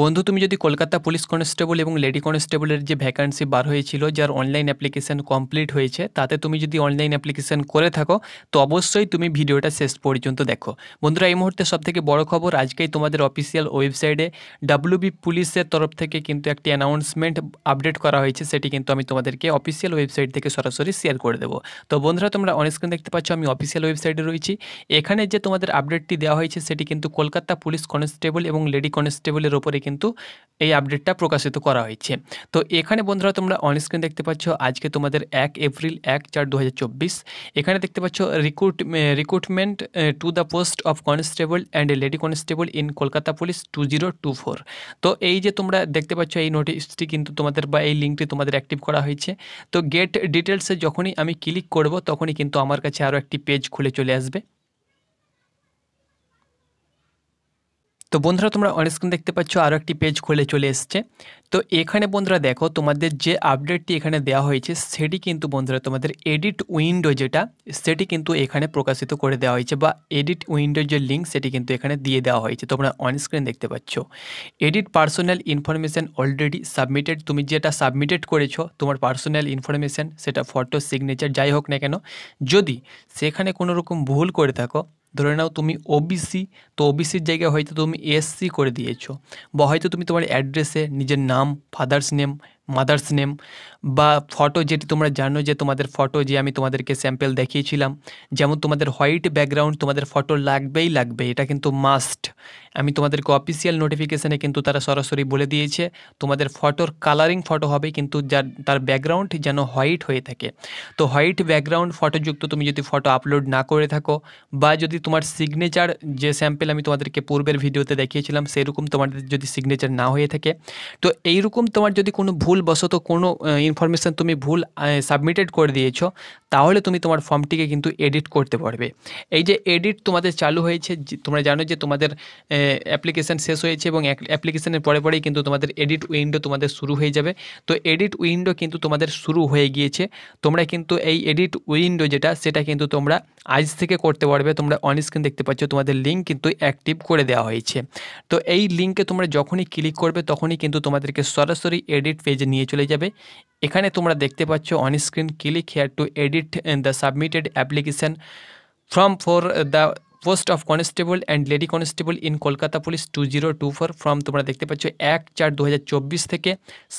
বন্ধু, তুমি যদি কলকাতা পুলিশ কনস্টেবল এবং লেডি কনস্টেবলের যে ভ্যাকান্সি বার হয়েছিল, যার অনলাইন অ্যাপ্লিকেশন কমপ্লিট হয়েছে, তাতে তুমি যদি অনলাইন অ্যাপ্লিকেশন করে থাকো তো অবশ্যই তুমি ভিডিওটা শেষ পর্যন্ত দেখো। বন্ধুরা, এই মুহূর্তে সবথেকে বড় খবর, আজকেই তোমাদের অফিসিয়াল ওয়েবসাইটে ডাব্লিউবি পুলিশের তরফ থেকে কিন্তু একটি অ্যানাউন্সমেন্ট আপডেট করা হয়েছে। সেটি কিন্তু আমি তোমাদেরকে অফিসিয়াল ওয়েবসাইট থেকে সরাসরি শেয়ার করে দেবো। তো বন্ধুরা, তোমরা অনস্ক্রিন দেখতে পাচ্ছ আমি অফিসিয়াল ওয়েবসাইটে রয়েছি। এখানে যে তোমাদের আপডেটটি দেওয়া হয়েছে সেটি কিন্তু কলকাতা পুলিশ কনস্টেবল এবং লেডি কনস্টেবলের ওপরে কিন্তু এই আপডেটটা প্রকাশিত করা হয়েছে। তো এখানে বন্ধুরা তোমরা অনস্ক্রিন দেখতে পাচ্ছ আজকে তোমাদের 1 এপ্রিল 1/4/2024। এখানে দেখতে পাচ্ছ recruitment to the post of constable and lady constable in Kolkata police 2024। তো এই যে তোমরা দেখতে পাচ্ছ এই নোটিশটি কিন্তু তোমাদের বা এই লিঙ্কটি তোমাদের অ্যাক্টিভ করা হয়েছে। তো গেট ডিটেলসে যখনই আমি ক্লিক করব তখনই কিন্তু আমার কাছে আরও একটি পেজ খুলে চলে আসবে। তো বন্ধুরা, তোমরা অনস্ক্রিন দেখতে পাচ্ছ আরও একটি পেজ খুলে চলে এসছে। তো এখানে বন্ধুরা দেখো, তোমাদের যে আপডেটটি এখানে দেওয়া হয়েছে সেটি কিন্তু বন্ধুরা তোমাদের এডিট উইন্ডো যেটা, সেটি কিন্তু এখানে প্রকাশিত করে দেওয়া হয়েছে, বা এডিট উইন্ডোর যে লিঙ্ক সেটি কিন্তু এখানে দিয়ে দেওয়া হয়েছে। তোমরা অনস্ক্রিন দেখতে পাচ্ছ edit personal information already submitted. তুমি যেটা সাবমিটেড করেছো তোমার পার্সোনাল ইনফরমেশান, সেটা ফটো, সিগনেচার যাই হোক না কেন, যদি সেখানে কোনো রকম ভুল করে থাকো, ধরে নাও তুমি ওবিসি, তো ওবিসির জায়গায় হয়তো তুমি এসসি করে দিয়েছো, বা হয়তো তুমি তোমার অ্যাড্রেসে নিজের নাম, ফাদার্স নেম, মাদার্স নেম, বা ফটো, যেটি তোমরা জানো যে তোমাদের ফটো যে আমি তোমাদেরকে স্যাম্পল দেখিয়েছিলাম, যেমন তোমাদের হোয়াইট ব্যাকগ্রাউন্ড তোমাদের ফটো লাগবেই লাগবে, এটা কিন্তু মাস্ট। আমি তোমাদেরকে অফিসিয়াল নোটিফিকেশানে কিন্তু তারা সরাসরি বলে দিয়েছে তোমাদের ফটোর কালারিং ফটো হবে, কিন্তু তার ব্যাকগ্রাউন্ড যেন হোয়াইট হয়ে থাকে। তো হোয়াইট ব্যাকগ্রাউন্ড ফটোযুক্ত তুমি যদি ফটো আপলোড না করে থাকো, বা যদি তোমার সিগনেচার যে স্যাম্পল আমি তোমাদেরকে পূর্বের ভিডিওতে দেখিয়েছিলাম সেরকম তোমাদের যদি সিগনেচার না হয়ে থাকে, তো এইরকম তোমার যদি কোনো ভুলবশত কোনো ইনফরমেশান তুমি ভুল সাবমিটেড করে দিয়েছো, তাহলে তুমি তোমার ফর্মটিকে কিন্তু এডিট করতে পারবে। এই যে এডিট তোমাদের চালু হয়েছে, তোমরা জানো যে তোমাদের অ্যাপ্লিকেশান শেষ হয়েছে এবং অ্যাপ্লিকেশানের পরে পরেই কিন্তু তোমাদের এডিট উইন্ডো তোমাদের শুরু হয়ে যাবে। তো এডিট উইন্ডো কিন্তু তোমাদের শুরু হয়ে গিয়েছে। তোমরা কিন্তু এই এডিট উইন্ডো যেটা, সেটা কিন্তু তোমরা আজ থেকে করতে পারবে। তোমরা অনস্ক্রিন দেখতে পাচ্ছ তোমাদের লিঙ্ক কিন্তু অ্যাক্টিভ করে দেওয়া হয়েছে। তো এই লিঙ্কে তোমরা যখনই ক্লিক করবে তখনই কিন্তু তোমাদেরকে সরাসরি এডিট পেজে নিয়ে চলে যাবে। এখানে তোমরা দেখতে পাচ্ছ onscreen click here to edit the submitted application for the post of constable and lady constable in Kolkata police 2024 from, তোমরা দেখতে পাচ্ছ 1/4/2024 থেকে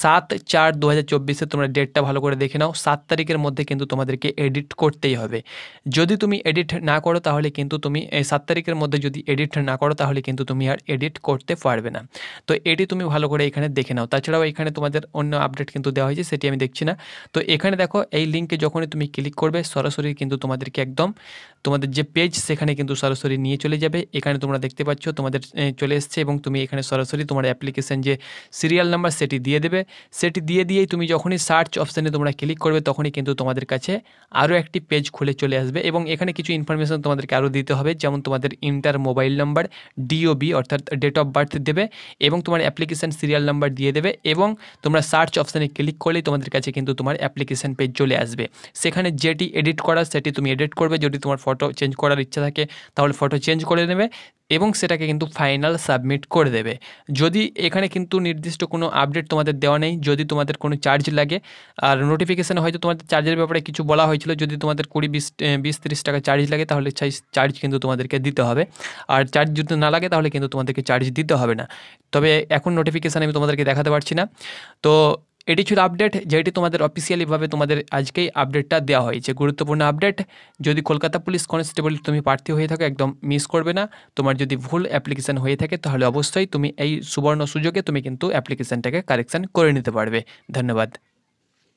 7/4/2024। তোমরা ডেটটা ভালো করে দেখে নাও, 7 তারিখের মধ্যে কিন্তু তোমাদেরকে এডিট করতেই হবে। যদি তুমি এডিট না করো তাহলে কিন্তু তুমি 7 তারিখের মধ্যে যদি এডিট না করো তাহলে কিন্তু তুমি আর এডিট করতে পারবে না। তো এটি তুমি ভালো করে এখানে দেখে নাও। তাছাড়াও এখানে তোমাদের অন্য আপডেট কিন্তু দেওয়া হয়েছে, সেটি আমি দেখছি না। তো এখানে দেখো এই লিঙ্কে যখনই তুমি ক্লিক করবে সরাসরি কিন্তু তোমাদেরকে একদম তোমাদের যে পেজ সেখানে কিন্তু সরাসরি নিয়ে চলে যাবে। এখানে তোমরা দেখতে পাচ্ছ তোমাদের চলে এসছে, এবং তুমি এখানে সরাসরি তোমার অ্যাপ্লিকেশান যে সিরিয়াল নাম্বার সেটি দিয়ে দেবে। সেটি দিয়েই তুমি যখনই সার্চ অপশানে তোমরা ক্লিক করবে তখনই কিন্তু তোমাদের কাছে আরও একটি পেজ খুলে চলে আসবে, এবং এখানে কিছু ইনফরমেশান তোমাদেরকে আরও দিতে হবে, যেমন তোমাদের ইন্টার মোবাইল নাম্বার, ডিওবি অর্থাৎ ডেট অফ বার্থ দেবে, এবং তোমার অ্যাপ্লিকেশান সিরিয়াল নাম্বার দিয়ে দেবে, এবং তোমরা সার্চ অপশানে ক্লিক করলেই তোমাদের কাছে কিন্তু তোমার অ্যাপ্লিকেশান পেজ চলে আসবে। সেখানে যেটি এডিট করা সেটি তুমি এডিট করবে। যদি তোমার ফটো চেঞ্জ করার ইচ্ছা থাকে তাহলে ফটো চেঞ্জ করে নেবে, এবং সেটাকে কিন্তু ফাইনাল সাবমিট করে দেবে। যদি এখানে কিন্তু নির্দিষ্ট কোনো আপডেট তোমাদের দেওয়া নেই, যদি তোমাদের কোনো চার্জ লাগে, আর নোটিফিকেশানে হয়তো তোমাদের চার্জের ব্যাপারে কিছু বলা হয়েছিল, যদি তোমাদের 20-30 টাকা চার্জ লাগে তাহলে চার্জ কিন্তু তোমাদেরকে দিতে হবে, আর চার্জ যদি না লাগে তাহলে কিন্তু তোমাদেরকে চার্জ দিতে হবে না। তবে এখন নোটিফিকেশান আমি তোমাদেরকে দেখাতে পারছি না। তো এটি ছিল আপডেট, যেটি তোমাদের অফিসিয়ালিভাবে তোমাদের আজকেই আপডেটটা দেওয়া হয়েছে। গুরুত্বপূর্ণ আপডেট। যদি কলকাতা পুলিশ কনস্টেবল তুমি প্রার্থী হয়ে থাকো একদম মিস করবে না। তোমার যদি ভুল অ্যাপ্লিকেশান হয়ে থাকে তাহলে অবশ্যই তুমি এই সুবর্ণ সুযোগে তুমি কিন্তু অ্যাপ্লিকেশানটাকে কারেকশান করে নিতে পারবে। ধন্যবাদ।